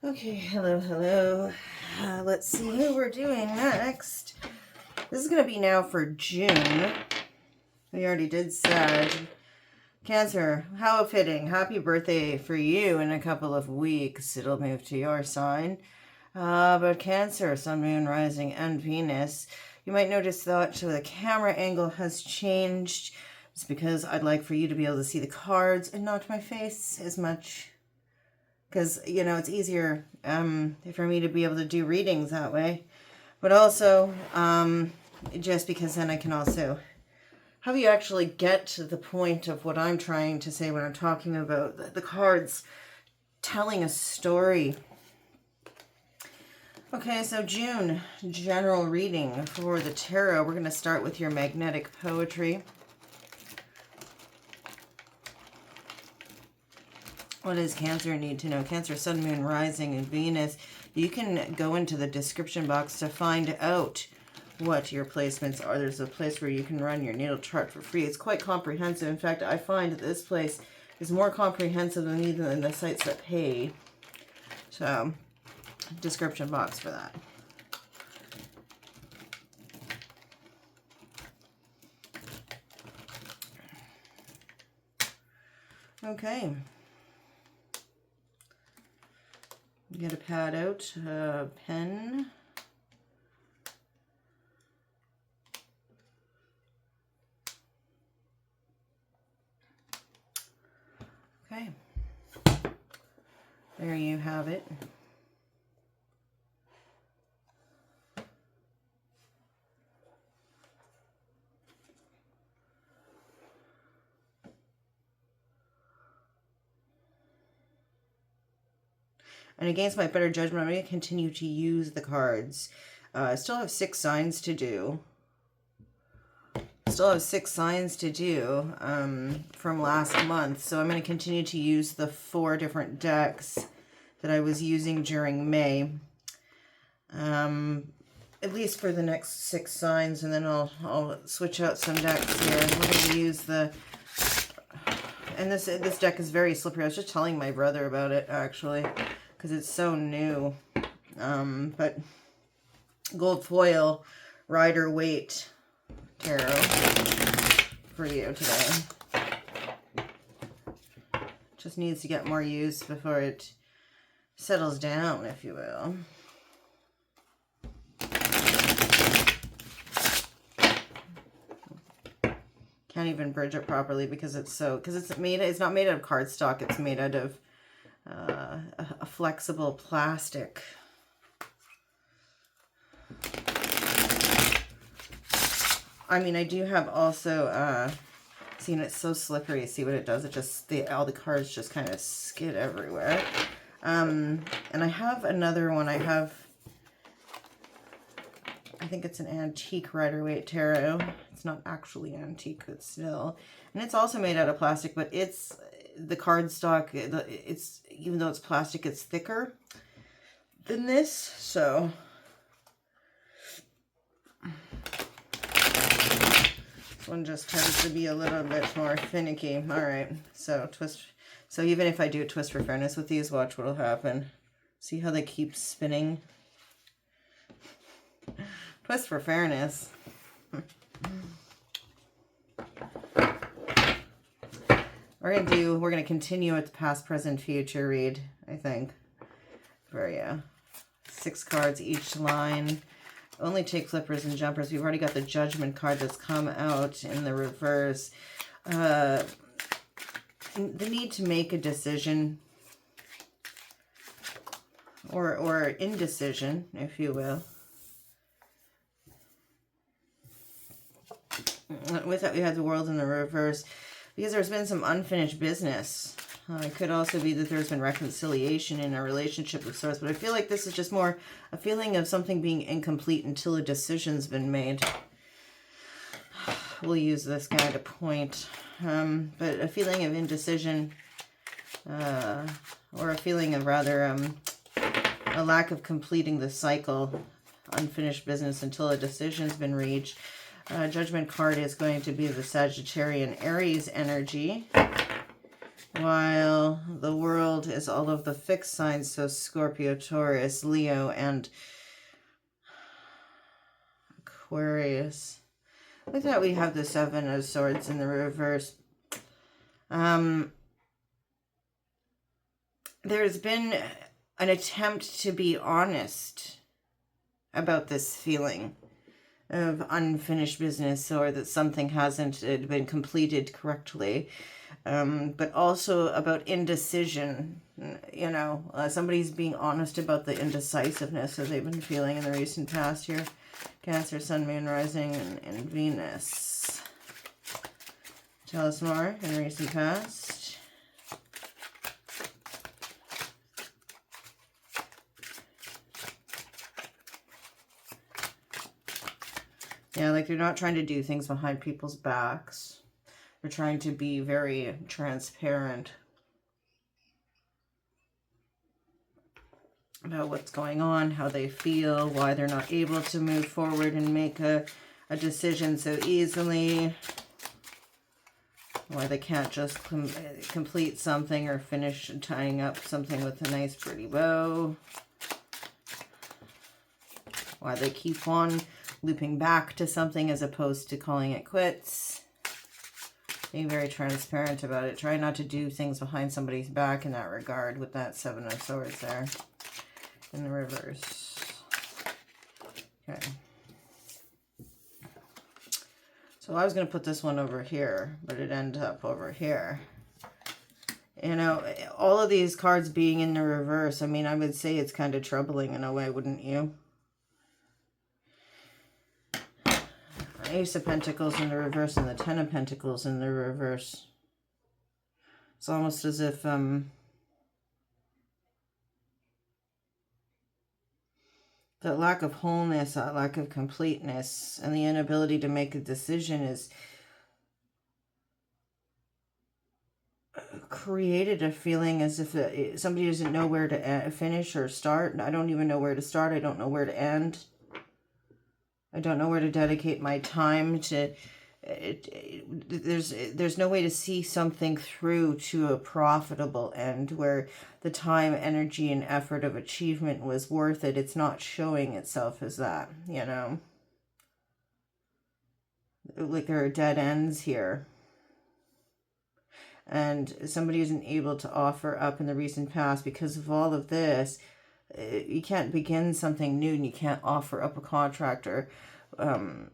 Okay, hello. Let's see who we're doing next. This is going to be now for June. We already did Sag. Cancer, how fitting. Happy birthday for you in a couple of weeks. It'll move to your sign. But Cancer, Sun, Moon, Rising, and Venus. You might notice that the camera angle has changed. It's because I'd like for you to be able to see the cards and not my face as much. Because, you know, it's easier for me to be able to do readings that way. But also, just because then I can also have you actually get to the point of what I'm trying to say when I'm talking about the cards telling a story. Okay, so June, general reading for the tarot. We're going to start with your magnetic poetry. What does Cancer need to know? Cancer, Sun, Moon, Rising, and Venus. You can go into the description box to find out what your placements are. There's a place where you can run your natal chart for free. It's quite comprehensive. In fact, I find that this place is more comprehensive than even the sites that pay. So, description box for that. Okay. Get a pad out, a pen. Okay. There you have it. And against my better judgment, I'm going to continue to use the cards. I still have 6 signs to do. From last month. So I'm going to continue to use the 4 different decks that I was using during May. At least for the next 6 signs. And then I'll switch out some decks here. We're going to use the... And this deck is very slippery. I was just telling my brother about it, actually, because it's so new. But gold foil, Rider Waite tarot for you today. Just needs to get more use before it settles down, if you will. Can't even bridge it properly because it's not made out of cardstock. It's made out of a flexible plastic. I mean, I do have also seen it's so slippery. See what it does? It just all the cards just kind of skid everywhere. And I have another one. I think it's an antique Rider-Waite tarot. It's not actually antique, but still. And it's also made out of plastic, but it's the cardstock. It's even though it's plastic, it's thicker than this. So this one just tends to be a little bit more finicky. All right, so twist. So even if I do twist for fairness with these, watch what'll happen. See how they keep spinning? Twist for fairness. We're gonna continue with the past, present, future read, I think. For you. 6 cards each line. Only take flippers and jumpers. We've already got the Judgment card that's come out in the reverse. The need to make a decision. Or indecision, if you will. With that, we have the World in the reverse. Because there's been some unfinished business. It could also be that there's been reconciliation in a relationship of sorts. But I feel like this is just more a feeling of something being incomplete until a decision's been made. We'll use this guy to point. But a feeling of indecision. Or a feeling of rather a lack of completing the cycle. Unfinished business until a decision's been reached. Judgment card is going to be the Sagittarian Aries energy. while the world is all of the fixed signs, so Scorpio, Taurus, Leo, and Aquarius. Look at that, we have the Seven of Swords in the reverse. There's been an attempt to be honest about this feeling of unfinished business, or that something hasn't been completed correctly, but also about indecision. You know, somebody's being honest about the indecisiveness that they've been feeling in the recent past here. Cancer, Sun, Moon, Rising, and Venus. Tell us more in the recent past. Yeah, like they're not trying to do things behind people's backs. They're trying to be very transparent about what's going on, how they feel, why they're not able to move forward and make a decision so easily, why they can't just complete something or finish tying up something with a nice pretty bow, why they keep on looping back to something as opposed to calling it quits. Being very transparent about it. Try not to do things behind somebody's back in that regard with that Seven of Swords there in the reverse. Okay. So I was going to put this one over here, but it ended up over here. You know, all of these cards being in the reverse, I mean, I would say it's kind of troubling in a way, wouldn't you? Ace of Pentacles in the reverse and the Ten of Pentacles in the reverse. It's almost as if that lack of wholeness, that lack of completeness, and the inability to make a decision is created a feeling as if somebody doesn't know where to finish or start. I don't even know where to start. I don't know where to end. I don't know where to dedicate my time to. There's no way to see something through to a profitable end where the time, energy, and effort of achievement was worth it. It's not showing itself as that, you know. Like there are dead ends here. And somebody isn't able to offer up in the recent past because of all of this. You can't begin something new and you can't offer up a contract or an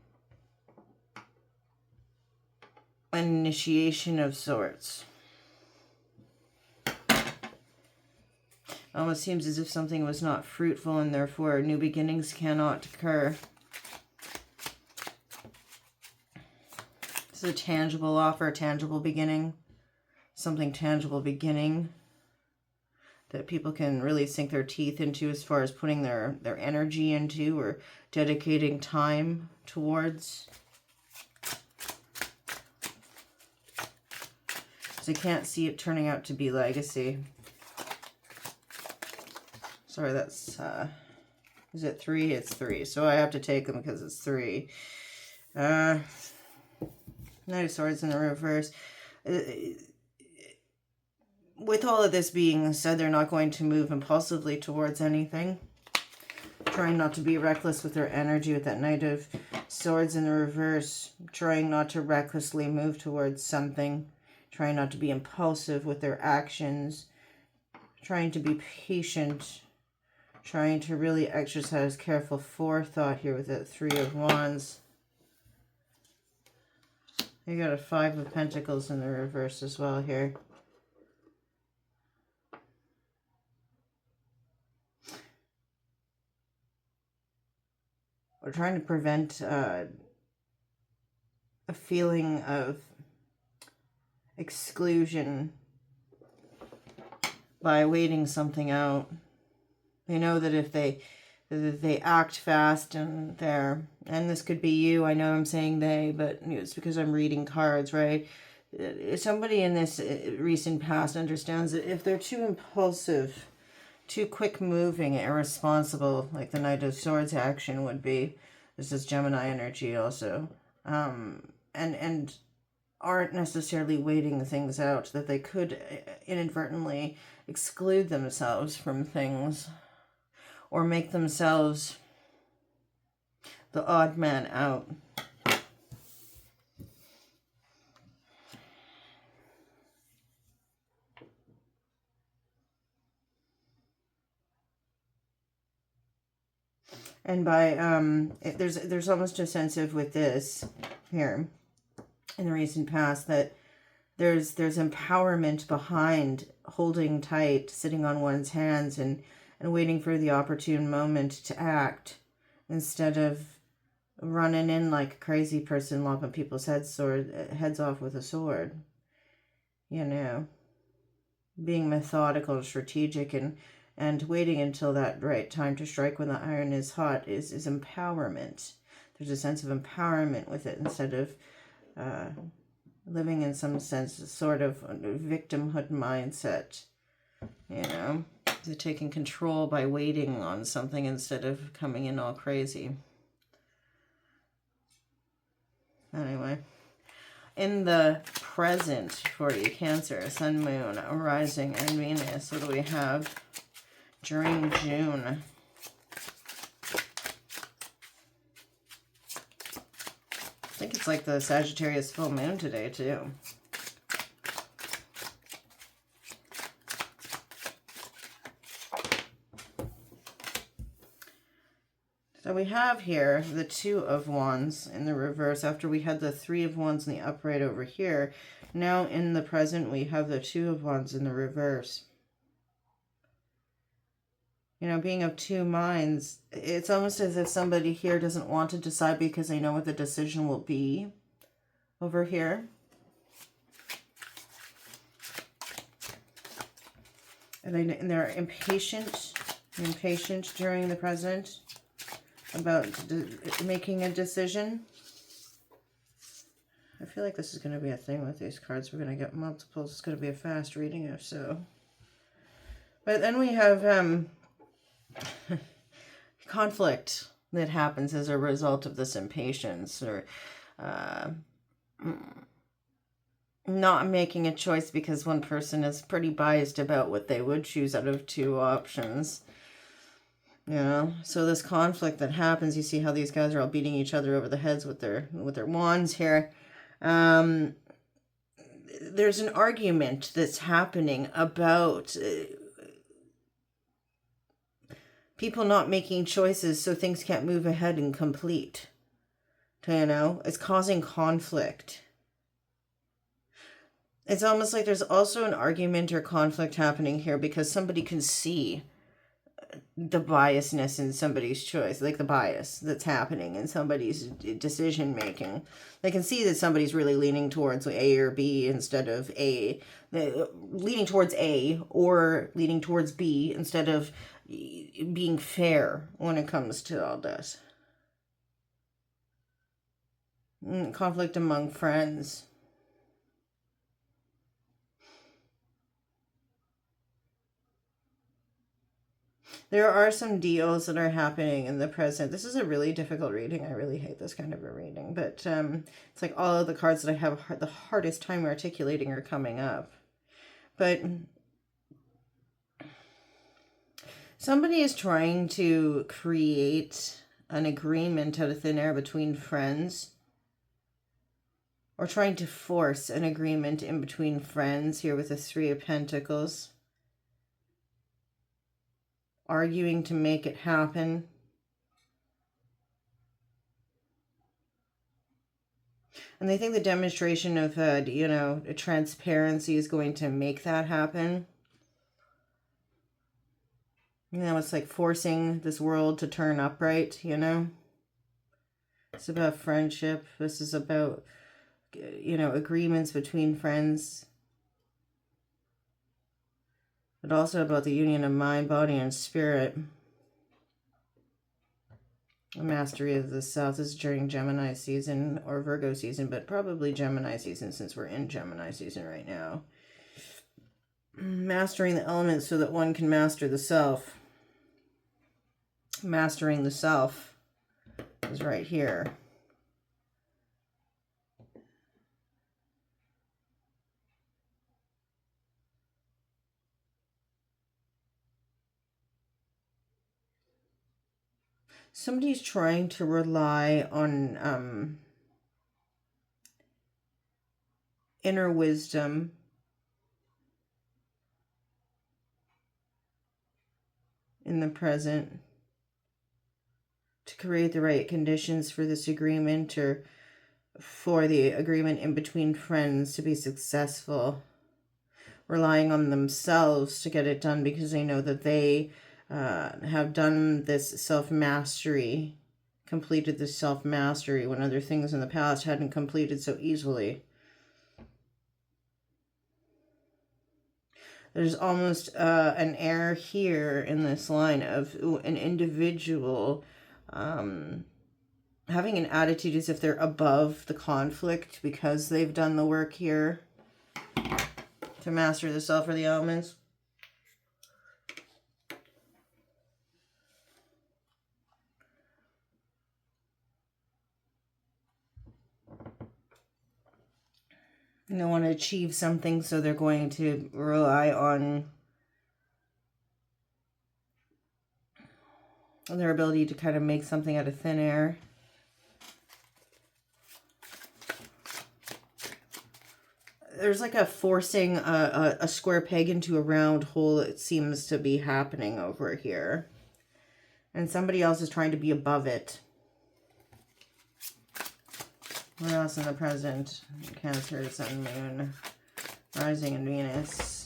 initiation of sorts. Almost seems as if something was not fruitful and therefore new beginnings cannot occur. It's a tangible offer, a tangible beginning, something tangible beginning that people can really sink their teeth into as far as putting their energy into or dedicating time towards. So I can't see it turning out to be legacy. Sorry, that's, is it 3? It's 3. So I have to take them because it's 3. Knight of Swords in the reverse. With all of this being said, they're not going to move impulsively towards anything. Trying not to be reckless with their energy with that Knight of Swords in the reverse. Trying not to recklessly move towards something. Trying not to be impulsive with their actions. Trying to be patient. Trying to really exercise careful forethought here with that 3 of Wands. You got a 5 of Pentacles in the reverse as well here. We're trying to prevent a feeling of exclusion by waiting something out. They know that if they act fast and this could be you, I know I'm saying they, but it's because I'm reading cards, right? Somebody in this recent past understands that if they're too impulsive, too quick moving, irresponsible, like the Knight of Swords action would be. This is Gemini energy also. And aren't necessarily waiting things out, that they could inadvertently exclude themselves from things or make themselves the odd man out. And by there's almost a sense of, with this here in the recent past, that there's empowerment behind holding tight, sitting on one's hands, and waiting for the opportune moment to act, instead of running in like a crazy person, lopping people's heads off with a sword. You know, being methodical, strategic, and waiting until that right time to strike when the iron is hot is empowerment. There's a sense of empowerment with it, instead of living in some sense sort of victimhood mindset. You know, they're taking control by waiting on something instead of coming in all crazy. Anyway, in the present for you, Cancer, Sun, Moon, Rising, and Venus, what do we have during June? I think it's like the Sagittarius full moon today, too. So we have here the Two of Wands in the reverse, after we had the Three of Wands in the upright over here. Now in the present, we have the Two of Wands in the reverse. You know, being of two minds, it's almost as if somebody here doesn't want to decide because they know what the decision will be over here. And they're impatient during the present about making a decision. I feel like this is going to be a thing with these cards. We're going to get multiples. It's going to be a fast reading if so. But then we have conflict that happens as a result of this impatience, or not making a choice because one person is pretty biased about what they would choose out of two options. You know, so this conflict that happens, you see how these guys are all beating each other over the heads with their wands here. There's an argument that's happening about people not making choices, so things can't move ahead and complete. You know, it's causing conflict. It's almost like there's also an argument or conflict happening here because somebody can see the biasness in somebody's choice, like the bias that's happening in somebody's decision making. They can see that somebody's really leaning towards A or B instead of A, leaning towards A or leaning towards B instead of being fair when it comes to all this. Conflict among friends. There are some deals that are happening in the present. This is a really difficult reading. I really hate this kind of a reading. But it's like all of the cards that I have the hardest time articulating are coming up. But somebody is trying to create an agreement out of thin air between friends, or trying to force an agreement in between friends here with the Three of Pentacles. Arguing to make it happen. And they think the demonstration of, transparency is going to make that happen. You know, it's like forcing this world to turn upright, you know. It's about friendship. This is about, agreements between friends. But also about the union of mind, body, and spirit. The mastery of the South is during Gemini season or Virgo season, but probably Gemini season since we're in Gemini season right now. Mastering the elements so that one can master the self. Mastering the self is right here. Somebody's trying to rely on inner wisdom in the present to create the right conditions for this agreement, or for the agreement in between friends to be successful. Relying on themselves to get it done because they know that they have done this self-mastery, completed this self-mastery when other things in the past hadn't completed so easily. There's almost an air here in this line of an individual having an attitude as if they're above the conflict because they've done the work here to master the self or the elements. And they want to achieve something, so they're going to rely on their ability to kind of make something out of thin air. There's like a forcing a square peg into a round hole, it seems to be happening over here. And somebody else is trying to be above it. What else in the present? Cancer, Sun, Moon, Rising, and Venus.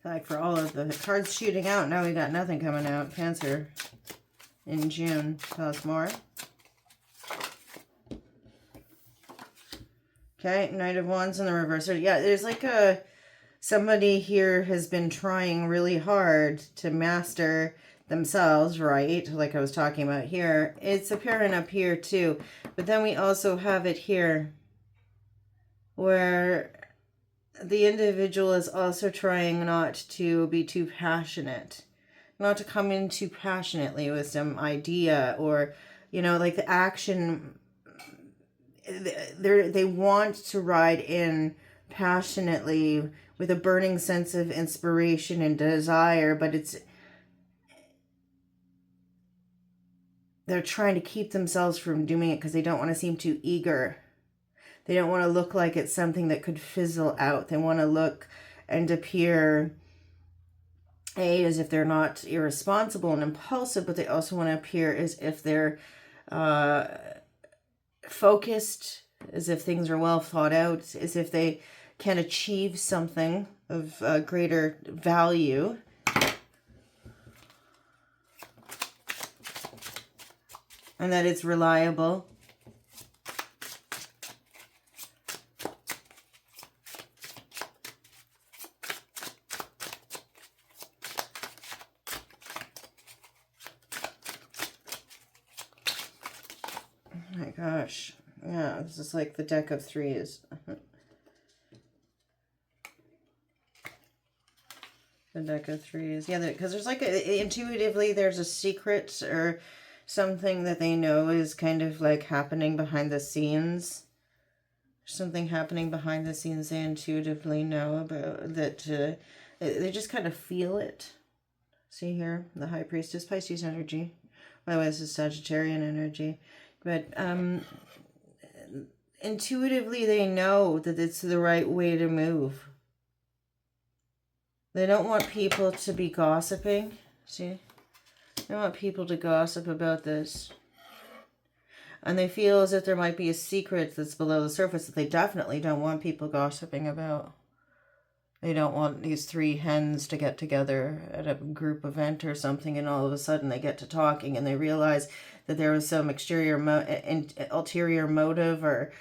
Like for all of the cards shooting out, now we got nothing coming out. Cancer in June. Tell us more. Okay, Knight of Wands in the reverse. Yeah, there's like somebody here has been trying really hard to master themselves, right? Like I was talking about here. It's appearing up here too. But then we also have it here where the individual is also trying not to be too passionate, not to come in too passionately with some idea, or, you know, like the action. They want to ride in passionately with a burning sense of inspiration and desire, but they're trying to keep themselves from doing it because they don't want to seem too eager. They don't want to look like it's something that could fizzle out. They want to look and appear, as if they're not irresponsible and impulsive, but they also want to appear as if they're focused, as if things are well thought out, as if they can achieve something of greater value. And that it's reliable. Oh my gosh. Yeah, this is like the deck of threes. The deck of threes. Yeah, because there's like intuitively there's a secret or something that they know is kind of like happening behind the scenes. Something happening behind the scenes they intuitively know about, that they just kind of feel it. See here, the High Priestess, Pisces energy. By the way, this is Sagittarian energy. But intuitively they know that it's the right way to move. They don't want people to be gossiping. See? They want people to gossip about this. And they feel as if there might be a secret that's below the surface that they definitely don't want people gossiping about. They don't want these three hens to get together at a group event or something, and all of a sudden they get to talking and they realize that there was some ulterior motive, or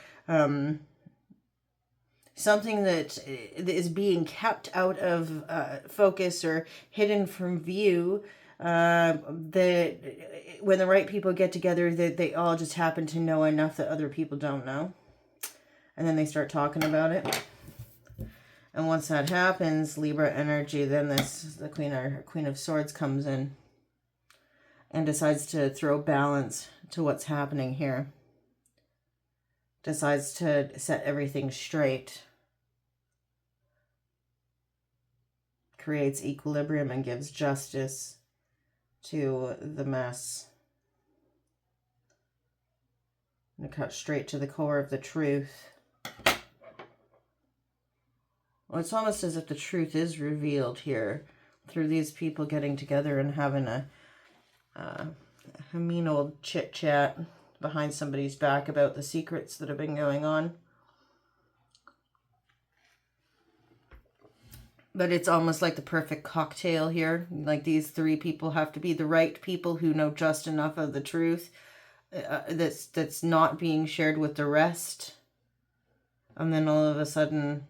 something that is being kept out of focus or hidden from view. That when the right people get together, that they all just happen to know enough that other people don't know. and then they start talking about it. And once that happens, Libra energy, then the Queen of Swords comes in and decides to throw balance to what's happening here. Decides to set everything straight. Creates equilibrium and gives justice to the mess. And cut straight to the core of the truth. Well, it's almost as if the truth is revealed here through these people getting together and having a mean old chit-chat behind somebody's back about the secrets that have been going on. But it's almost like the perfect cocktail here. Like these three people have to be the right people who know just enough of the truth that's not being shared with the rest. And then all of a sudden,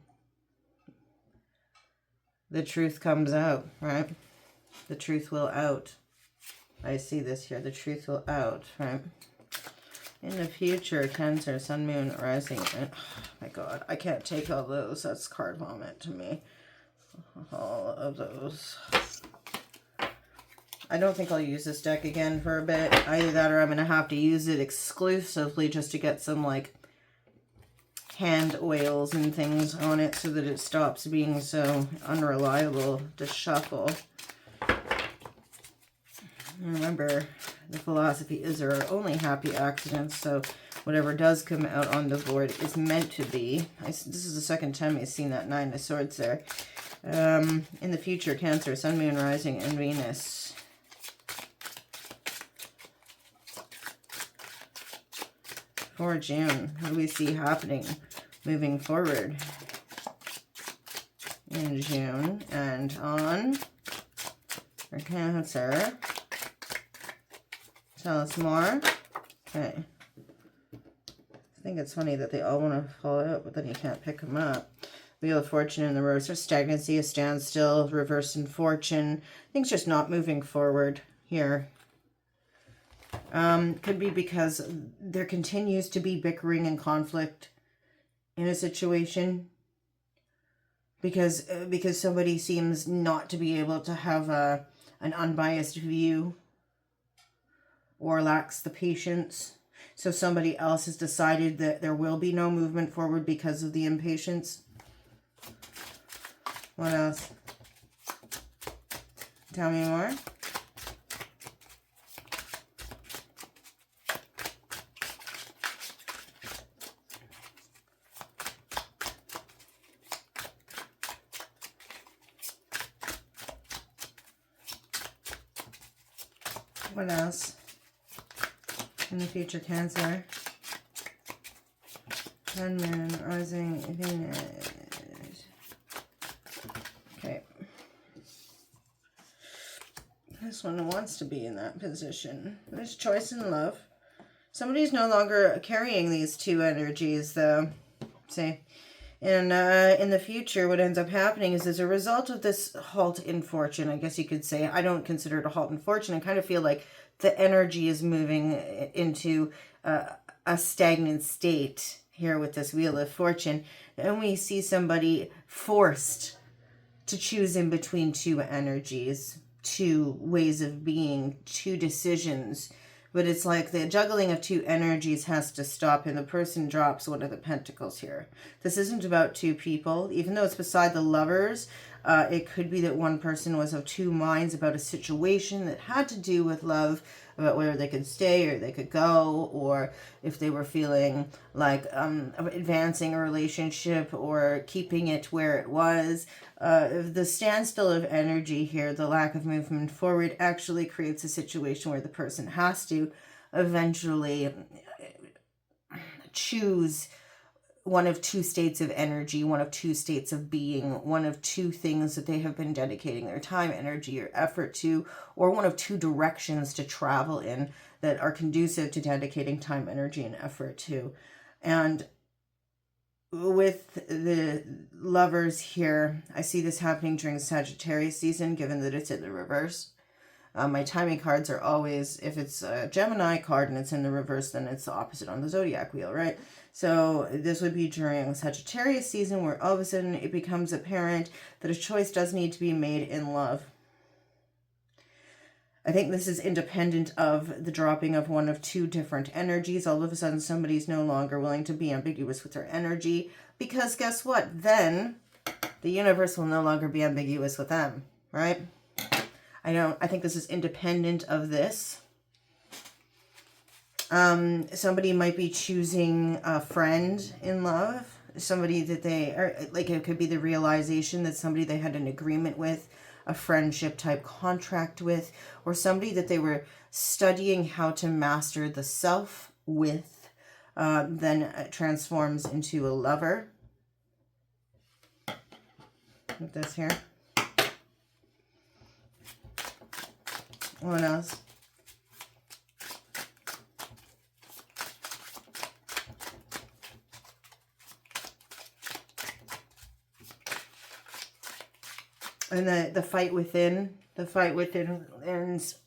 the truth comes out, right? The truth will out. I see this here. The truth will out, right? In the future, Cancer, Sun, Moon, Rising. Oh my God, I can't take all those. That's card vomit to me. All of those. I don't think I'll use this deck again for a bit. Either that or I'm going to have to use it exclusively just to get some like hand oils and things on it so that it stops being so unreliable to shuffle. Remember, the philosophy is there are only happy accidents, so whatever does come out on the board is meant to be. This is the second time I've seen that Nine of Swords there. In the future, Cancer, Sun, Moon, Rising, and Venus. For June, what do we see happening moving forward in June and on for Cancer? Tell us more. Okay. I think it's funny that they all want to fall out, but then you can't pick them up. Wheel of Fortune in the reverse. There's stagnancy, a standstill, reverse in fortune. Things just not moving forward here. Could be because there continues to be bickering and conflict in a situation. Because somebody seems not to be able to have an unbiased view or lacks the patience. So somebody else has decided that there will be no movement forward because of the impatience. What else? Tell me more. What else? In the future, Cancer. Sun, Moon, Rising, Venus. Okay. This one wants to be in that position. There's choice in love. Somebody's no longer carrying these two energies, though. See? And in the future, what ends up happening is as a result of this halt in fortune, I guess you could say, I don't consider it a halt in fortune. I kind of feel like the energy is moving into a stagnant state here with this Wheel of Fortune. And we see somebody forced to choose in between two energies, two ways of being, two decisions. But it's like the juggling of two energies has to stop, and the person drops one of the pentacles here. This isn't about two people. Even though it's beside the Lovers, it could be that one person was of two minds about a situation that had to do with love, about whether they could stay or they could go, or if they were feeling like advancing a relationship or keeping it where it was. The standstill of energy here, the lack of movement forward, actually creates a situation where the person has to eventually choose one of two states of energy, one of two states of being, one of two things that they have been dedicating their time, energy, or effort to, or one of two directions to travel in that are conducive to dedicating time, energy, and effort to. And with the Lovers here, I see this happening during Sagittarius season, given that it's in the reverse. My timing cards are always, if it's a Gemini card and it's in the reverse, then it's the opposite on the zodiac wheel, right? So this would be during Sagittarius season, where all of a sudden it becomes apparent that a choice does need to be made in love. I think this is independent of the dropping of one of two different energies. All of a sudden, somebody's no longer willing to be ambiguous with their energy, because guess what? Then the universe will no longer be ambiguous with them, right? I think this is independent of this. Somebody might be choosing a friend in love. Somebody that they are, like, it could be the realization that somebody they had an agreement with, a friendship type contract with, or somebody that they were studying how to master the self with, then transforms into a lover. With this here. What else? And the fight within, ends.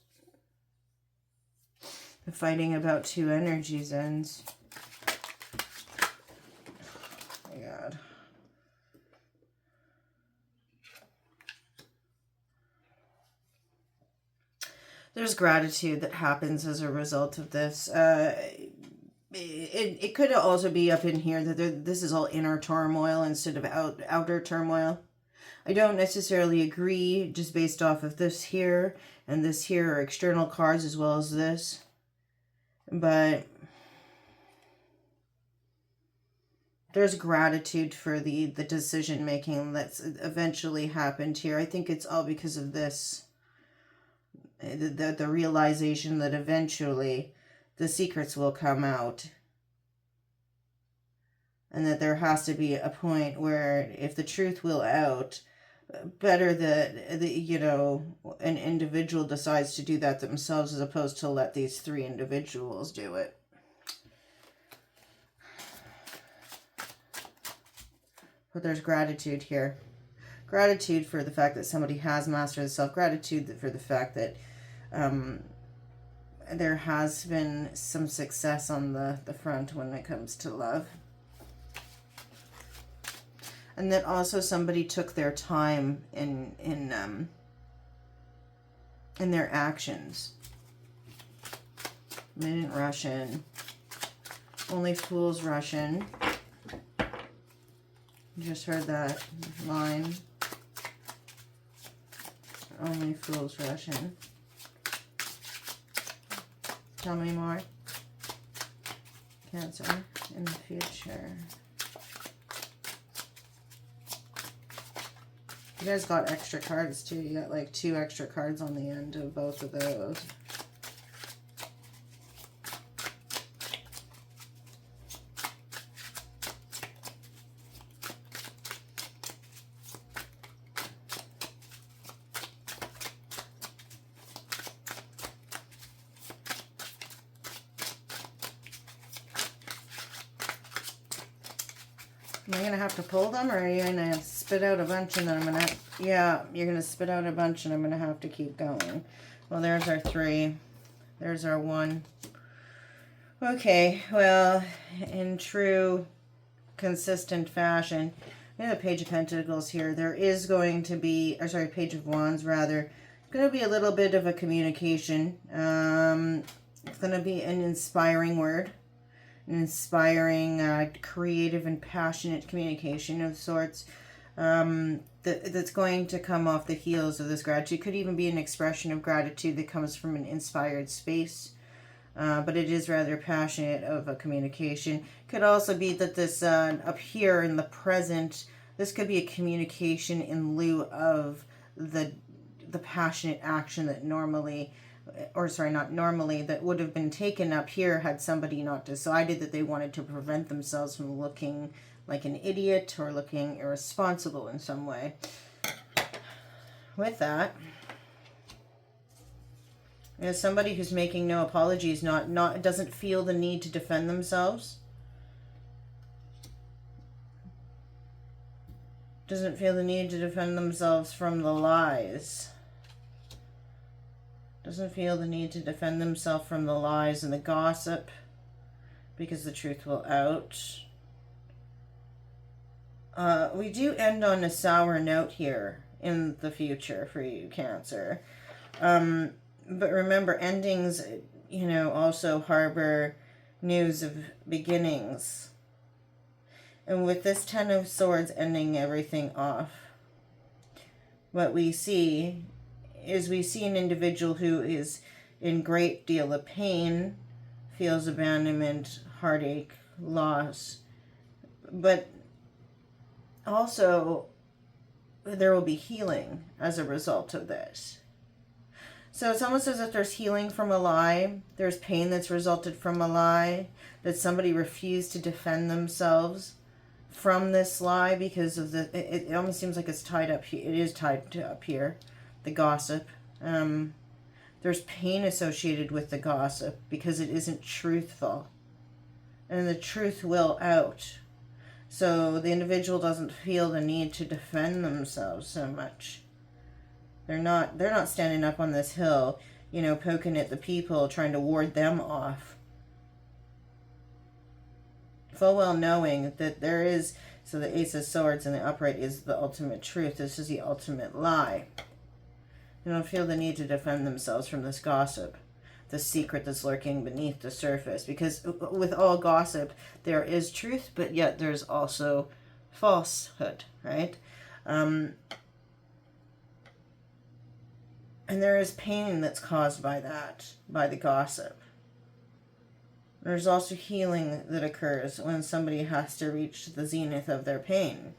The fighting about two energies ends. Oh my God. There's gratitude that happens as a result of this. It could also be up in here that this is all inner turmoil instead of outer turmoil. I don't necessarily agree just based off of this here and this here are external cards as well as this. But there's gratitude for the decision making that's eventually happened here. I think it's all because of this. The realization that eventually the secrets will come out. And that there has to be a point where if the truth will out, better that an individual decides to do that themselves as opposed to let these three individuals do it. But there's gratitude here. Gratitude for the fact that somebody has mastered the self. Gratitude for the fact that there has been some success on the front when it comes to love. And that also somebody took their time in their actions. They didn't rush in. Only fools rush in. Just heard that line. Only fools rush in. Tell me more. Cancer in the future. You guys got extra cards too. You got like 2 extra cards on the end of both of those. Am I going to have to pull them, or are you going to spit out a bunch and then I'm going to... Yeah, you're going to spit out a bunch and I'm going to have to keep going. Well, there's our 3. There's our 1. Okay, well, in true consistent fashion, we have the Page of Pentacles here. There is going to be... Or sorry, Page of Wands, rather. It's going to be a little bit of a communication. It's going to be an inspiring word. An inspiring, creative, and passionate communication of sorts that's going to come off the heels of this gratitude. Could even be an expression of gratitude that comes from an inspired space, but it is rather passionate of a communication. Could also be that this up here in the present, this could be a communication in lieu of the passionate action that normally... or sorry, not normally, that would have been taken up here had somebody not decided that they wanted to prevent themselves from looking like an idiot or looking irresponsible in some way. With that, as somebody who's making no apologies, doesn't feel the need to defend themselves. Doesn't feel the need to defend themselves from the lies. Doesn't feel the need to defend themselves from the lies and the gossip because the truth will out. We do end on a sour note here in the future for you, Cancer. But remember, endings, also harbor news of beginnings. And with this Ten of Swords ending everything off, what we see is an individual who is in great deal of pain, feels abandonment, heartache, loss, but also there will be healing as a result of this. So it's almost as if there's healing from a lie, there's pain that's resulted from a lie, that somebody refused to defend themselves from this lie because of it almost seems like it's tied up here. It is tied up here, the gossip. There's pain associated with the gossip because it isn't truthful. And the truth will out. So the individual doesn't feel the need to defend themselves so much. They're not standing up on this hill, poking at the people, trying to ward them off. Full well knowing that there is, so the Ace of Swords and the upright is the ultimate truth. This is the ultimate lie. They don't feel the need to defend themselves from this gossip, the secret that's lurking beneath the surface. Because with all gossip, there is truth, but yet there's also falsehood, right? And there is pain that's caused by that, by the gossip. There's also healing that occurs when somebody has to reach the zenith of their pain.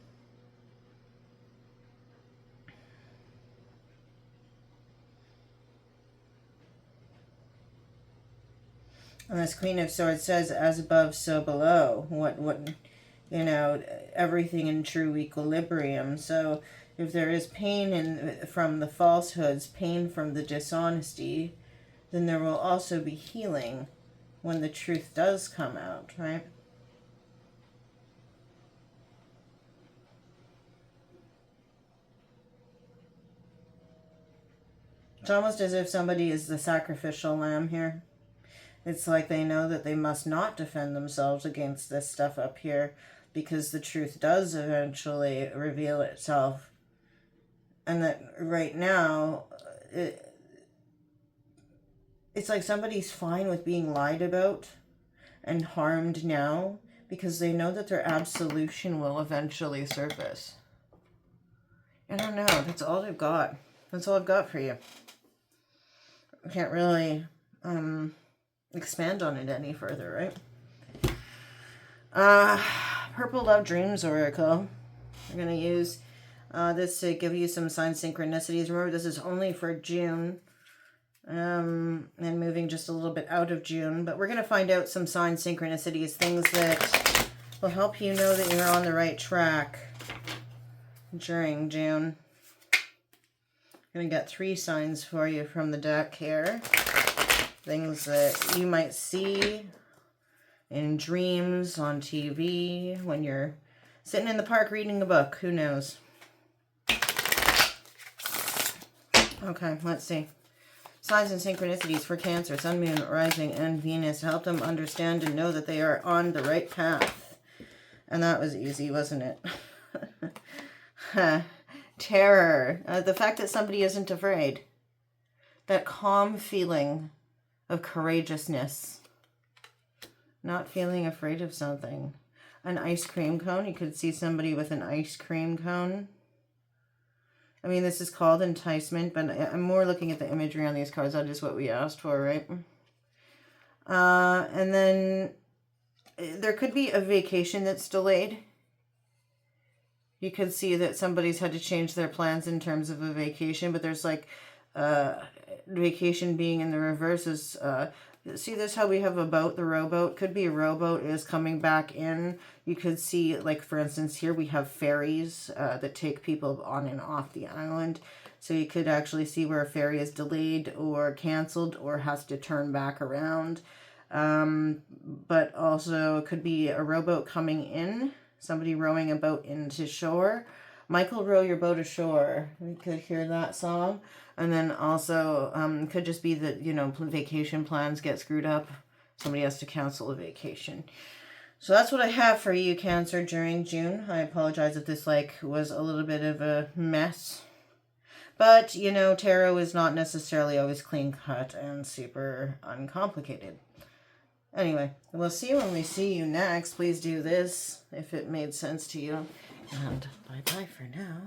And this Queen of Swords says, as above, so below. Everything in true equilibrium. So if there is pain from the falsehoods, pain from the dishonesty, then there will also be healing when the truth does come out, right? It's almost as if somebody is the sacrificial lamb here. It's like they know that they must not defend themselves against this stuff up here because the truth does eventually reveal itself. And that right now, it's like somebody's fine with being lied about and harmed now because they know that their absolution will eventually surface. I don't know. That's all I've got. That's all I've got for you. I can't really expand on it any further, right? Purple Love Dreams Oracle. I'm going to use this to give you some sign synchronicities. Remember, this is only for June. And moving just a little bit out of June. But we're going to find out some sign synchronicities, things that will help you know that you're on the right track during June. I'm going to get 3 signs for you from the deck here. Things that you might see in dreams, on TV, when you're sitting in the park reading a book. Who knows? Okay, let's see. Signs and synchronicities for Cancer, Sun, Moon, Rising, and Venus. Help them understand and know that they are on the right path. And that was easy, wasn't it? Terror. The fact that somebody isn't afraid. That calm feeling of courageousness. Not feeling afraid of something. An ice cream cone. You could see somebody with an ice cream cone. I mean, this is called enticement, but I'm more looking at the imagery on these cards. That is what we asked for, right? And then there could be a vacation that's delayed. You could see that somebody's had to change their plans in terms of a vacation, but there's like vacation being in the reverse is... see this, how we have a boat, the rowboat? Could be a rowboat is coming back in. You could see, like, for instance, here we have ferries that take people on and off the island. So you could actually see where a ferry is delayed or canceled or has to turn back around. But also it could be a rowboat coming in, somebody rowing a boat into shore, Michael, row your boat ashore. We could hear that song. And then also, could just be that, vacation plans get screwed up. Somebody has to cancel a vacation. So that's what I have for you, Cancer, during June. I apologize if this, was a little bit of a mess. But, tarot is not necessarily always clean-cut and super uncomplicated. Anyway, we'll see you when we see you next. Please do this if it made sense to you. And bye-bye for now.